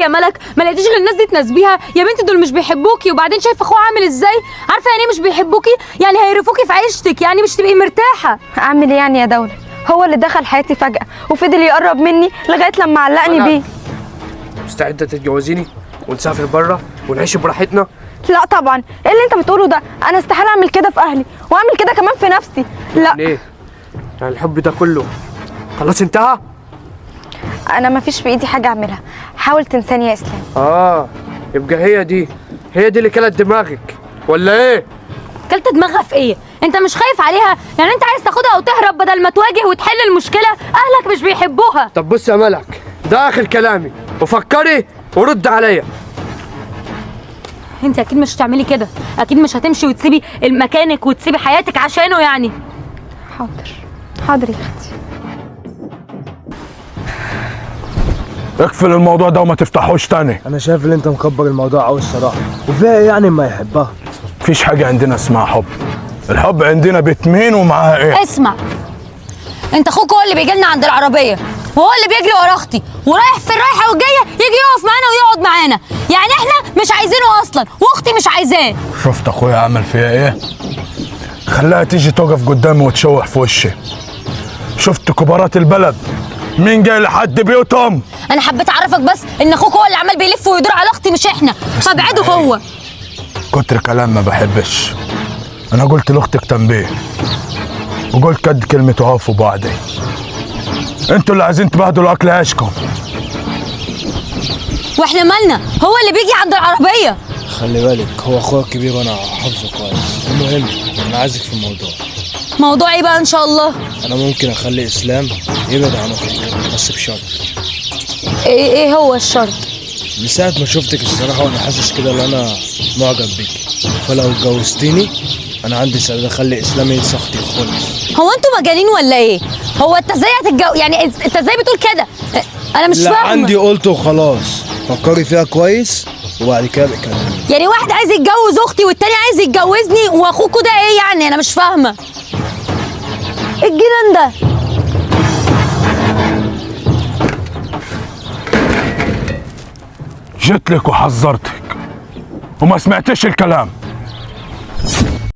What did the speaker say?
يا ملك ما لقيتيش غير الناس دي تناسبيها يا بنتي؟ دول مش بيحبوكي، وبعدين شايفه اخوه عامل ازاي؟ عارفه يعني ايه مش بيحبوكي؟ يعني هيقرفوكي في عيشتك، يعني مش تبقي مرتاحه. اعمل ايه يعني يا دولة؟ هو اللي دخل حياتي فجأة وفضل يقرب مني لغاية لما علقني بيه. مستعده تتجوزيني ونسافر بره ونعيش براحتنا؟ لا طبعا، ايه اللي انت بتقوله ده؟ انا استحاله اعمل كده في اهلي واعمل كده كمان في نفسي. لا. ليه؟ يعني الحب ده كله خلاص انتهى؟ انا ما فيش في ايدي حاجه اعملها، حاول تنساني يا اسلام. يبقى هي دي اللي كلت دماغك ولا ايه؟ كلت دماغها في ايه؟ انت مش خايف عليها؟ يعني انت عايز تاخدها وتهرب بدل ما تواجه وتحل المشكله؟ اهلك مش بيحبوها. طب بص يا ملك، ده اخر كلامي، وفكري ورد عليا. انت اكيد مش هتعملي كده، اكيد مش هتمشي وتسيبي مكانك وتسيبي حياتك عشانه يعني. حاضر حاضر يا اختي. اقفل الموضوع ده وما تفتحوش تاني. انا شايف ان انت مكبر الموضوع قوي الصراحه، وفيها ايه يعني ما يحبها؟ مفيش حاجه عندنا اسمها حب، الحب عندنا بيت مين ومعاها ايه. اسمع، انت اخوك هو اللي بيجي لنا عند العربيه، وهو اللي بيجري ورا اختي، ورايح في الرايحه والجايه يجي يقف معانا ويقعد معانا، يعني احنا مش عايزينه اصلا واختي مش عايزاه. شفت اخويا عمل فيها ايه؟ خلاها تيجي توقف قدامي وتشوح في وشي. شفت كبارات البلد مين جاي لحد بيوتهم؟ انا حبيت اعرفك بس ان اخوك هو اللي عمال بيلف ويدور على اختي مش احنا، فابعده هو. كتر كلام ما بحبش. انا قلت لاختك تنبيه وقلت قد كلمة وقفوا بعدي. انتوا اللي عايزين تبهدلوا اكل عيشكم. واحنا مالنا؟ هو اللي بيجي عند العربيه. خلي بالك هو اخويا الكبير وانا حافظه كويس. المهم انا عايزك في الموضوع. موضوع ايه بقى ان شاء الله؟ انا ممكن اخلي اسلام يبعد عن اختك بس بشرط. ايه هو الشرط؟ من ساعه ما شفتك الصراحه وانا حاسس كده ان انا معجب بيك، فلو اتجوزتيني انا عندي استعداد اخلي اسلام ينسى اختي خالص. هو انتوا مجانين ولا ايه؟ هو انت ازاي يعني انت ازاي بتقول كده؟ انا مش لا فاهمه. عندي قلت وخلاص، فكري فيها كويس وبعد كده بكلمني. يعني واحد عايز يتجوز اختي والتاني عايز يتجوزني، واخوكوا ده ايه يعني؟ انا مش فاهمه. ايه الجنان ده؟ جيت لك وحذرتك وما سمعتش الكلام.